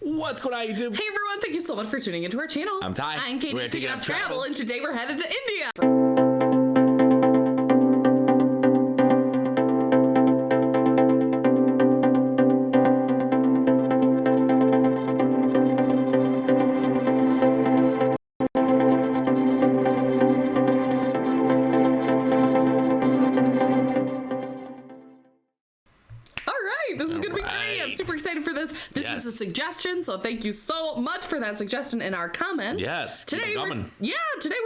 What's going on, YouTube? Hey everyone, thank you so much for tuning into our channel. I'm Ty. I'm Katie, We're taking up travel, and today we're headed to India. Super excited for this. This was a suggestion, so thank you so much for that suggestion in our comments. Yes. Today we're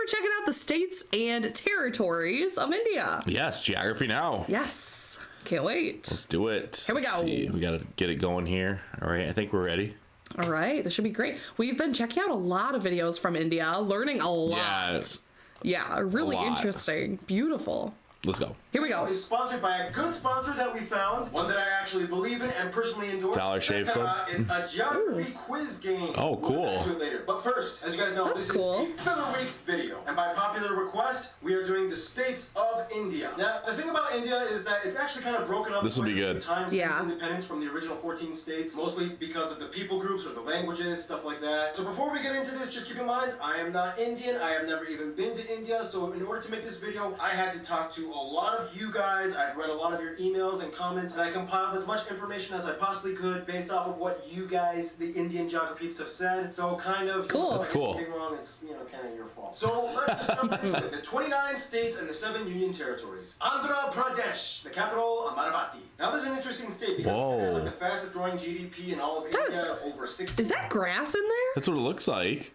checking out the states and territories of India. Yes, geography now. Yes. Can't wait. Let's do it. Here we go. We got to get it going here. All right, I think we're ready. All right, this should be great. We've been checking out a lot of videos from India, learning a lot. Yeah, really interesting. Beautiful. Let's go. Here we go. It's sponsored by a good sponsor that we found, one that I actually believe in and personally endorse. Dollar Shave Club. It's a geography quiz game. Oh, cool. We'll get to it later. But first, as you guys know, this is a filler week video, and by popular request, we are doing the states of India. Now, the thing about India is that it's actually kind of broken up. This will be good. Times since independence from the original 14 states, mostly because of the people groups or the languages, stuff like that. So before we get into this, just keep in mind, I am not Indian. I have never even been to India. So in order to make this video, I had to talk to a lot of you guys. I've read a lot of your emails and comments, and I compiled as much information as I possibly could based off of what you guys, the Indian geography peeps, have said. So kind of cool. That's cool. Anything wrong, it's kind of your fault. So let's just jump into it. The 29 states and the 7 union territories. Andhra Pradesh, the capital, Amaravati. Now this is an interesting state because it's like the fastest growing GDP in all of India, over 60. Is that grass in there? That's what it looks like.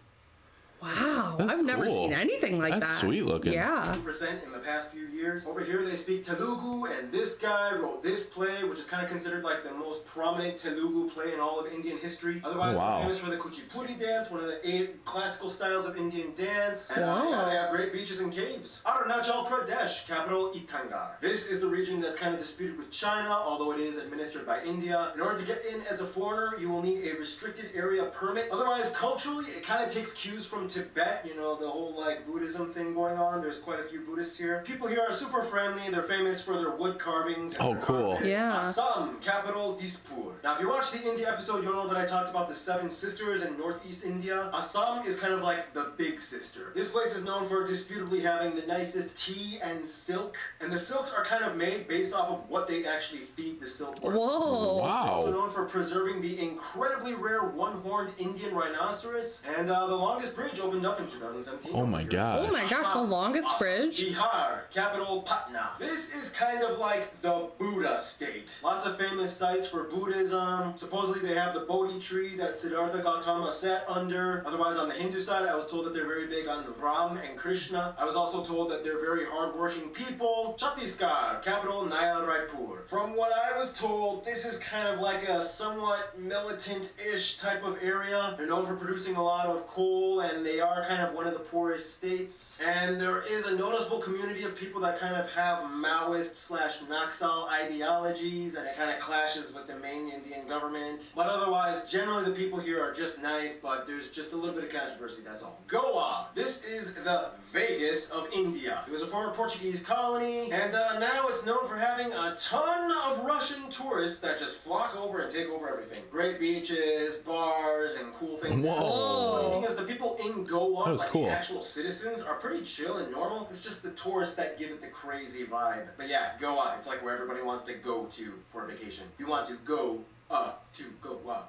Wow, That's I've never seen anything like that. That's sweet looking. Yeah. 2% in the past few years. Over here they speak Telugu, and this guy wrote this play, which is kind of considered like the most prominent Telugu play in all of Indian history. Otherwise, famous for the Kuchipudi dance, one of the 8 classical styles of Indian dance. And they have great beaches and caves. Arunachal Pradesh, capital Itangar. This is the region that's kind of disputed with China, although it is administered by India. In order to get in as a foreigner, you will need a restricted area permit. Otherwise, culturally, it kind of takes cues from Tibet, the whole like Buddhism thing going on. There's quite a few Buddhists here. People here are super friendly. They're famous for their wood carvings. And cool. Yeah. Assam, capital Dispur. Now, if you watch the India episode, you'll know that I talked about the 7 sisters in Northeast India. Assam is kind of like the big sister. This place is known for disputably having the nicest tea and silk. And the silks are kind of made based off of what they actually feed the silk worm. Whoa. Wow. They're also known for preserving the incredibly rare one-horned Indian rhinoceros. And the longest bridge opened up in 2017. Oh my god. Oh my gosh, the longest bridge. Bihar, capital Patna. This is kind of like the Buddha state. Lots of famous sites for Buddhism. Supposedly they have the Bodhi tree that Siddhartha Gautama sat under. Otherwise, on the Hindu side, I was told that they're very big on Ram and Krishna. I was also told that they're very hardworking people. Chhattisgarh, capital Naya Raipur. From what I was told, this is kind of like a somewhat militant-ish type of area. They're known for producing a lot of coal, and they are kind of one of the poorest states. And there is a noticeable community of people that kind of have Maoist/Naxal ideologies, and it kind of clashes with the main Indian government. But otherwise, generally the people here are just nice, but there's just a little bit of controversy, that's all. Goa. This is the Vegas of India. It was a former Portuguese colony, and now it's known for having a ton of Russian tourists that just flock over and take over everything. Great beaches, bars, and cool things. Whoa. Because the people in Goa, like cool. the actual citizens, are pretty chill and normal. It's just the tourists that give it the crazy vibe. But yeah, Goa, it's like where everybody wants to go to for a vacation. You want to go to Goa.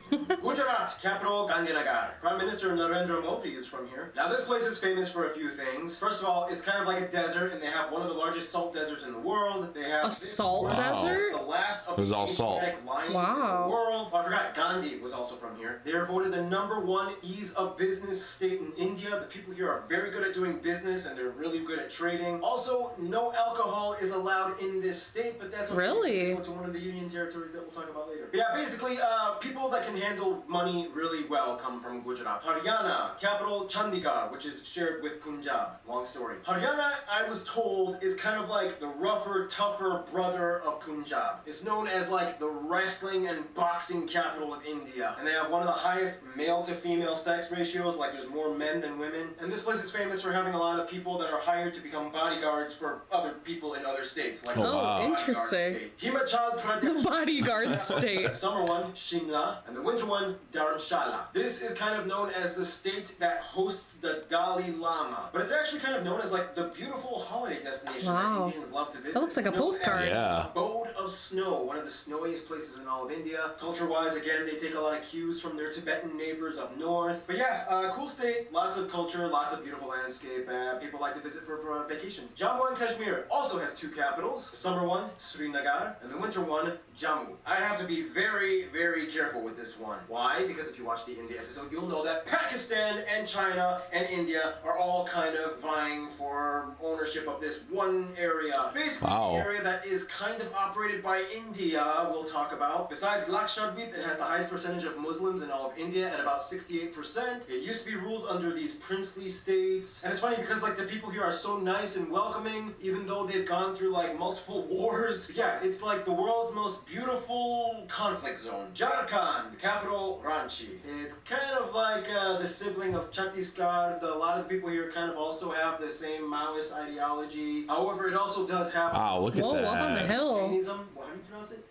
Gujarat, capital Gandhinagar. Prime Minister Narendra Modi is from here. Now this place is famous for a few things. First of all, it's kind of like a desert, and they have one of the largest salt deserts in the world. They have a salt desert? The last of it was the all salt. lions in the world. Oh, I forgot, Gandhi was also from here. They are voted the #1 ease of business state in India. The people here are very good at doing business, and they're really good at trading. Also, no alcohol is allowed in this state, but that's okay. Really? Go to one of the union territories that we'll talk about later. But yeah, basically, people that can handle money really well come from Gujarat. Haryana, capital Chandigarh, which is shared with Punjab. Long story. Haryana, I was told, is kind of like the rougher, tougher brother of Punjab. It's known as like the wrestling and boxing capital of India. And they have one of the highest male to female sex ratios, like there's more men than women. And this place is famous for having a lot of people that are hired to become bodyguards for other people in other states. Like interesting. Himachal Pradesh. The bodyguard state. Summer one, Shimla. Telangana. And the winter one, Dharamshala. This is kind of known as the state that hosts the Dalai Lama. But it's actually kind of known as like the beautiful holiday destination that Indians love to visit. That looks like a postcard. Yeah. Abode of snow, one of the snowiest places in all of India. Culture-wise, again, they take a lot of cues from their Tibetan neighbors up north. But yeah, cool state, lots of culture, lots of beautiful landscape. People like to visit for vacations. Jammu and Kashmir also has two capitals. The summer one, Srinagar, and the winter one, Jammu. I have to be very, very careful with this one. Why? Because if you watch the India episode, you'll know that Pakistan and China and India are all kind of vying for ownership of this one area. Basically, the area that is kind of operated by India, we'll talk about. Besides Lakshadweep, it has the highest percentage of Muslims in all of India at about 68%. It used to be ruled under these princely states. And it's funny because like the people here are so nice and welcoming, even though they've gone through like multiple wars. Yeah, it's like the world's most beautiful conflict zone. Jharkhand, the capital, Ranchi. It's kind of like the sibling of Chhattisgarh. A lot of the people here kind of also have the same Maoist ideology. However, it also does have... Wow, look at that. Up on the hill. Jainism. How do you pronounce it?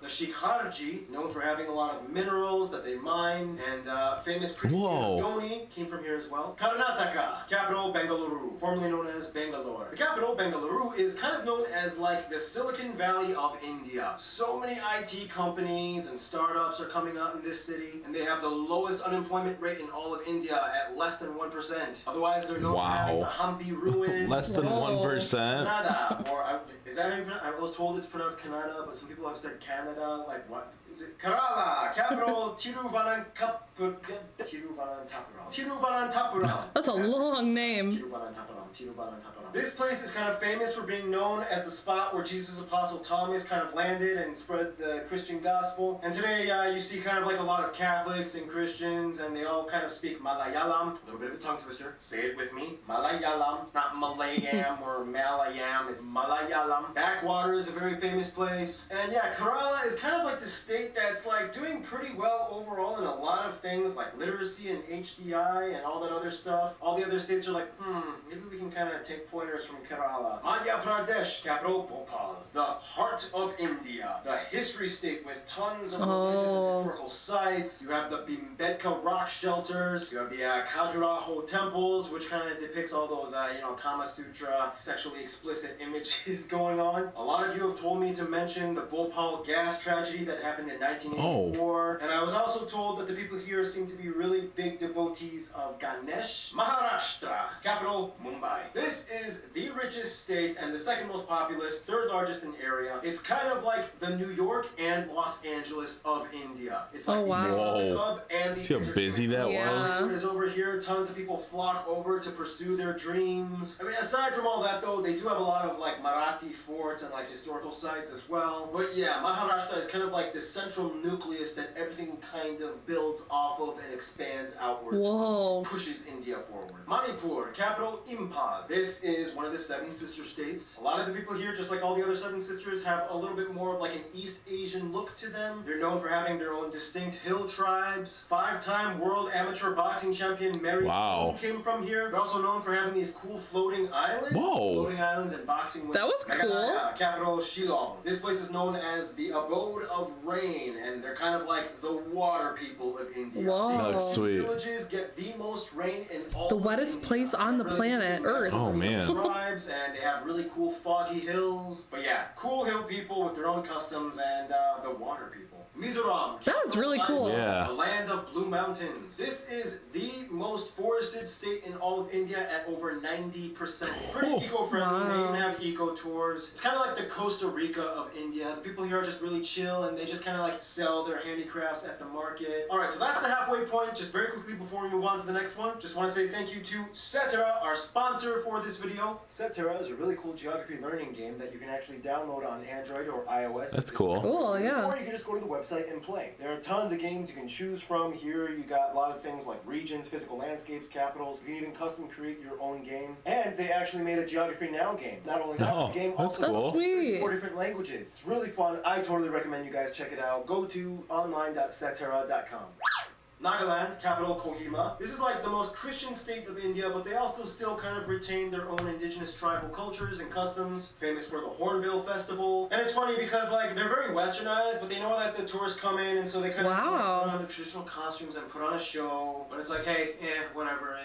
The Shikharji, known for having a lot of minerals that they mine, and famous priest Dhoni came from here as well. Karnataka, capital Bengaluru, formerly known as Bangalore. The capital, Bengaluru, is kind of known as like the Silicon Valley of India. So many IT companies and startups are coming up in this city, and they have the lowest unemployment rate in all of India at less than 1%. Otherwise, they're known for having the Hampi ruin. Less than 1%. Canada, or is that how you pronounce? I was told it's pronounced Canada, but some people have said Canada. Like what? Is it Kerala? Capital Tiruvananthapuram. That's a long name. Tiruvananthapuram. This place is kind of famous for being known as the spot where Jesus' apostle Thomas kind of landed and spread the Christian gospel. And today you see kind of like a lot of Catholics and Christians, and they all kind of speak Malayalam. A little bit of a tongue twister. Say it with me. Malayalam. It's not Malayam or Malayam. It's Malayalam. Backwater is a very famous place. And yeah, Kerala is kind of like the state that's like doing pretty well overall in a lot of things like literacy and HDI and all that other stuff. All the other states are like, maybe we can kind of take pointers from Kerala. Madhya Pradesh, capital Bhopal, the heart of India, the history state with tons of religious and historical sites. You have the Bhimbedka rock shelters. You have the Khajuraho temples, which kind of depicts all those, Kama Sutra, sexually explicit images going on. A lot of you have told me to mention the Bhopal gas tragedy that happened in 1984. And I was also told that the people here seem to be really big devotees of Ganesh. Maharashtra, capital Mumbai. This is the richest state and the second most populous, third largest in area. It's kind of like the New York and Los Angeles of India. It's like the hub and the see how busy that was? Is over here. Tons of people flock over to pursue their dreams. I mean, aside from all that though, they do have a lot of like Marathi forts and like historical sites as well. But yeah, Maharashtra is kind of like the central nucleus that everything kind of builds off of and expands outwards. Pushes India forward. Manipur, capital Imphal. This is one of the seven sister states. A lot of the people here, just like all the other seven sisters, have a little bit more of like an East Asian look to them. They're known for having their own distinct hill tribes. 5-time world amateur boxing champion Mary Kom came from here. They're also known for having these cool floating islands. Floating islands and boxing. That was cool. Capital Shillong. This place is known as the abode of rain, and they're kind of like the water people of India. That looks sweet. Villages get the most rain in all the wettest place on the planet, Earth. Oh man. Tribes, and they have really cool foggy hills. But yeah, cool hill people with their own customs, and the water people. Mizoram. That was really cool. Yeah. The land of blue mountains. This is the most forested state in all of India at over 90%. Pretty eco-friendly. They even have eco tours. It's kind of like the Costa Rica of India. The people here are just really chill, and they just kind of like sell their handicrafts at the market. All right, so that's the halfway point. Just very quickly before we move on to the next one, just want to say thank you to Cetera, our sponsor for this video. Cetera is a really cool geography learning game that you can actually download on Android or iOS. That's cool. Cool, yeah. Or you can just go to the website and play. There are tons of games you can choose from. Here you got a lot of things like regions, physical landscapes, capitals. You can even custom create your own game. And they actually made a Geography Now game. Not only that, the game also cool. Sweet. 4 different languages. It's really fun. I totally recommend you guys check it out. Go to online.cetera.com. Nagaland, capital Kohima. This is like the most Christian state of India, but they also still kind of retain their own indigenous tribal cultures and customs. Famous for the Hornbill Festival. And it's funny because like they're very westernized, but they know that the tourists come in, and so they kind of put on their traditional costumes and put on a show. But it's like, hey, whatever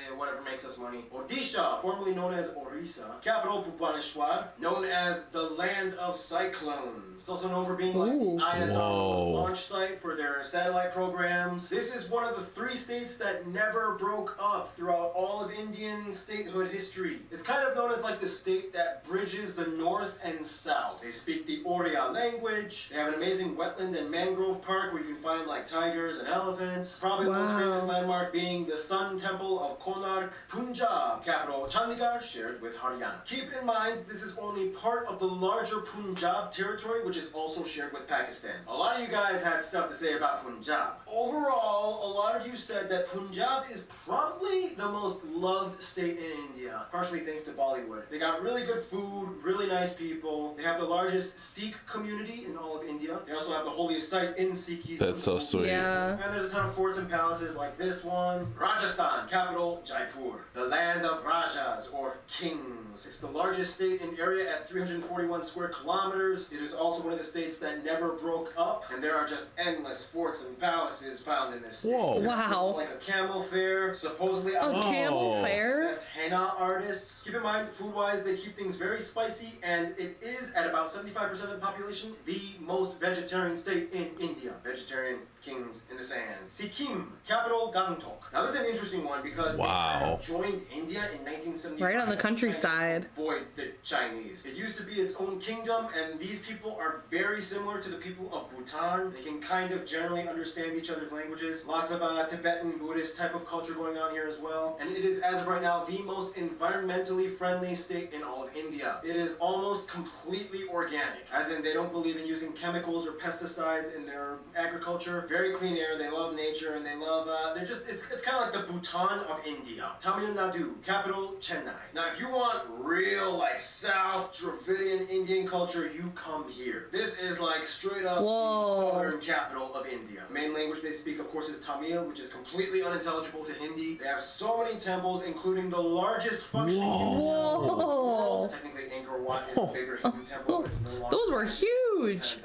makes us money. Odisha, formerly known as Orissa, capital Bhubaneswar, known as the land of cyclones. It's also known for being like the ISRO's launch site for their satellite programs. This is one of the 3 states that never broke up throughout all of Indian statehood history. It's kind of known as like the state that bridges the north and south. They speak the Oriya language. They have an amazing wetland and mangrove park where you can find like tigers and elephants. Probably the most famous landmark being the Sun Temple of Konark. Punjab, capital Chandigarh, shared with Haryana. Keep in mind, this is only part of the larger Punjab territory, which is also shared with Pakistan. A lot of you guys had stuff to say about Punjab. Overall, a lot of you said that Punjab is probably the most loved state in India, partially thanks to Bollywood. They got really good food, really nice people. They have the largest Sikh community in all of India. They also have the holiest site in Sikhism. That's so sweet. Yeah. And there's a ton of forts and palaces like this one. Rajasthan, capital Jaipur, the land of Rajas or kings. It's the largest state in area at 341 square kilometers. It is also one of the states that never broke up, and there are just endless forts and palaces found in this state. Whoa. Wow. Like a camel fair, supposedly A camel fair? best henna artists. Keep in mind, food-wise, they keep things very spicy, and it is, at about 75% of the population, the most vegetarian state in India. Vegetarian kings in the sand. Sikkim, capital Gangtok. Now this is an interesting one because they kind of joined India in 1975. Right on the countryside. Avoid the Chinese. It used to be its own kingdom, and these people are very similar to the people of Bhutan. They can kind of generally understand each other's languages. Lots of Tibetan Buddhist type of culture going on here as well. And it is, as of right now, the most environmentally friendly state in all of India. It is almost completely organic, as in they don't believe in using chemicals or pesticides in their agriculture. Very clean air, they love nature, and they love, it's kind of like the Bhutan of India. Tamil Nadu, capital Chennai. Now if you want real, like, South Dravidian Indian culture, you come here. This is like straight up the southern capital of India. The main language they speak, of course, is Tamil, which is completely unintelligible to Hindi. They have so many temples, including the largest functioning temple. Technically, Angkor Wat is a bigger Hindu temple, but it's no longer. Those were huge.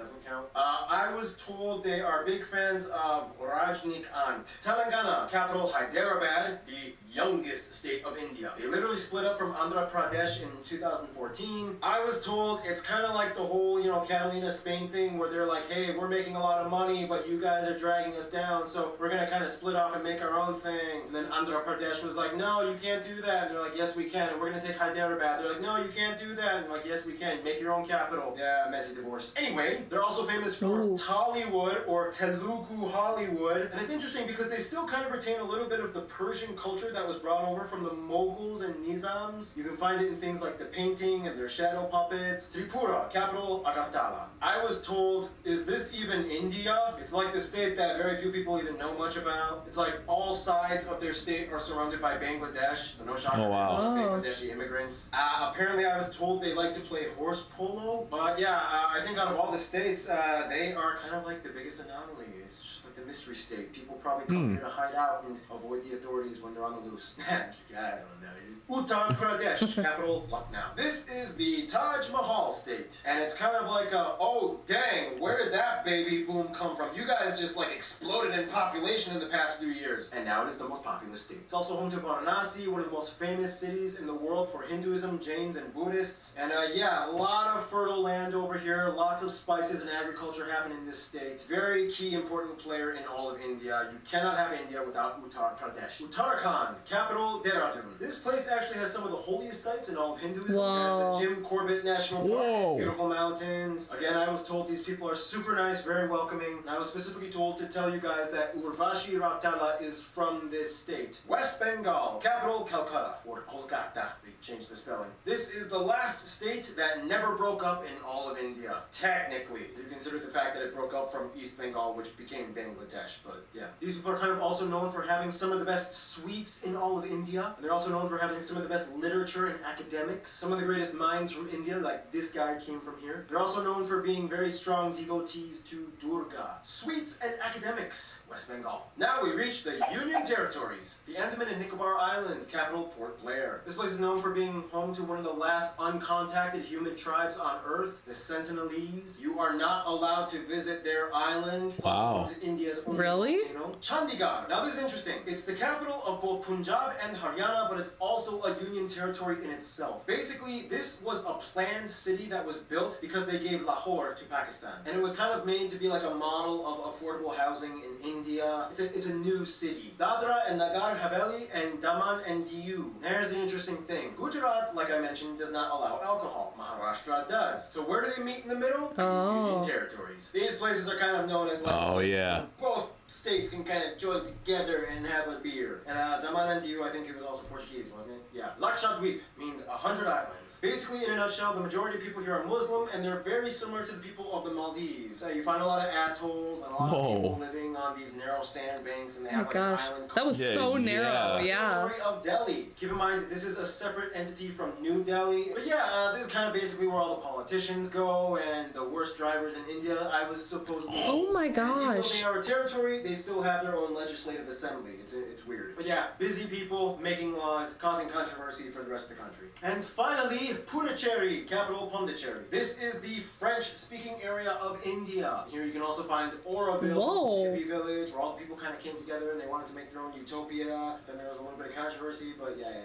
I was told they are big fans of Rajnikant. Telangana, capital Hyderabad, the youngest state of India. They literally split up from Andhra Pradesh in 2014. I was told it's kind of like the whole, Catalina, Spain thing where they're like, hey, we're making a lot of money, but you guys are dragging us down, so we're gonna kind of split off and make our own thing. And then Andhra Pradesh was like, no, you can't do that. And they're like, yes, we can. And we're gonna take Hyderabad. They're like, no, you can't do that. And they're like, yes, we can. Make your own capital. Yeah, messy divorce. Anyway, they're also famous for Tollywood or Telugu Hollywood. And it's interesting because they still kind of retain a little bit of the Persian culture that was brought over from the Mughals and Nizams. You can find it in things like the painting and their shadow puppets. Tripura, capital Agartala. I was told, is this even India? It's like the state that very few people even know much about. It's like all sides of their state are surrounded by Bangladesh, so no shocker Bangladeshi immigrants. Apparently I was told they like to play horse polo, but yeah, I think out of all the states, they are kind of like the biggest anomaly. It's just like the mystery state. People probably come here to hide out and avoid the authorities when they're on the loose. I don't know. Uttar Pradesh, capital Lucknow. This is the Taj Mahal state, and it's kind of like a, oh dang, where did that baby boom come from? You guys just like exploded in population in the past few years, and now it is the most populous state. It's also home to Varanasi, one of the most famous cities in the world for Hinduism, Jains, and Buddhists. And yeah, a lot of fertile land over here, lots of spices and agriculture happen in this state. Very key, important player in all of India. You cannot have India without Uttar Pradesh. Uttarakhand, capital Dehradun. This place actually has some of the holiest sites in all of Hinduism. There's the Jim Corbett National Park, beautiful mountains. Again, I was told these people are super nice, very welcoming. And I was specifically told to tell you guys that Urvashi Rautela is from this state. West Bengal, capital Calcutta, or Kolkata. They changed the spelling. This is the last state that never broke up in all of India. Technically, you consider the fact that it broke up from East Bengal, which became Bengal. Bangladesh, but yeah. These people are kind of also known for having some of the best sweets in all of India. And they're also known for having some of the best literature and academics. Some of the greatest minds from India, like this guy came from here. They're also known for being very strong devotees to Durga. Sweets and academics, West Bengal. Now we reach the Union Territories. The Andaman and Nicobar Islands, capital Port Blair. This place is known for being home to one of the last uncontacted human tribes on Earth, the Sentinelese. You are not allowed to visit their island. It's also home to India's only volcano, Chandigarh. Now this is interesting. It's the capital of both Punjab and Haryana, but it's also a union territory in itself. Basically, this was a planned city that was built because they gave Lahore to Pakistan. And it was kind of made to be like a model of affordable housing in India. It's a new city. Dadra and Nagar Haveli and Daman and Diu. There's the interesting thing. Gujarat, like I mentioned, does not allow alcohol. Maharashtra does. So where do they meet in the middle? These union territories. These places are kind of known as like both states can kind of join together and have a beer. And Daman and Diu, I think it was also Portuguese, wasn't it? Yeah. Lakshadweep means 100 islands. Basically, in a nutshell, the majority of people here are Muslim, and they're very similar to the people of the Maldives. You find a lot of atolls and a lot of people living on these narrow sandbanks, and they have like an island. That was so narrow, Territory of Delhi. Keep in mind, this is a separate entity from New Delhi. But yeah, this is kind of basically where all the politicians go and the worst drivers in India. I was supposedly. Oh my gosh. Even though they are a territory, they still have their own legislative assembly. It's weird. But yeah, busy people making laws, causing controversy for the rest of the country. And finally, Puducherry, capital Pondicherry. This is the French-speaking area of India. Here you can also find Auroville, hippie village, where all the people kind of came together and they wanted to make their own utopia. Then there was a little bit of controversy, but yeah,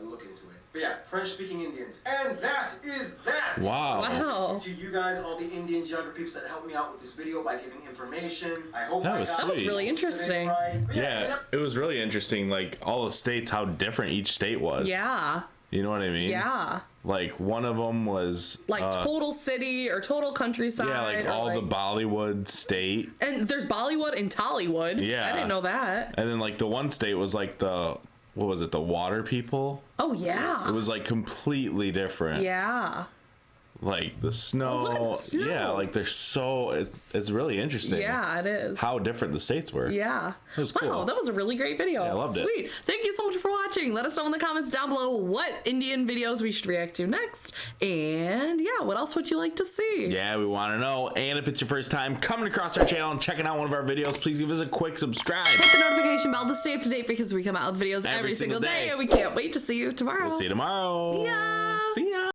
look into it. But yeah, French-speaking Indians. And that is that! Wow. To you guys, all the Indian geography peeps that helped me out with this video by giving information. I hope that was really interesting. Yeah, it was really interesting, like all the states, how different each state was. Yeah. You know what I mean? Yeah. Like one of them was like total city or total countryside. Yeah, like all the Bollywood state. And there's Bollywood and Tollywood. Yeah. I didn't know that. And then like the one state was like the, what was it, the water people? Oh, yeah. It was like completely different. Yeah. Like the snow. Yeah, like they're so, it's really interesting. Yeah, it is. How different the states were. Yeah. It was cool. Wow, that was a really great video. Yeah, I loved it. Sweet. Thank you so much for watching. Let us know in the comments down below what Indian videos we should react to next. And yeah, what else would you like to see? Yeah, we want to know. And if it's your first time coming across our channel and checking out one of our videos, please give us a quick subscribe. Hit the notification bell to stay up to date because we come out with videos every single day. And we can't wait to see you tomorrow. We'll see you tomorrow. See ya. See ya.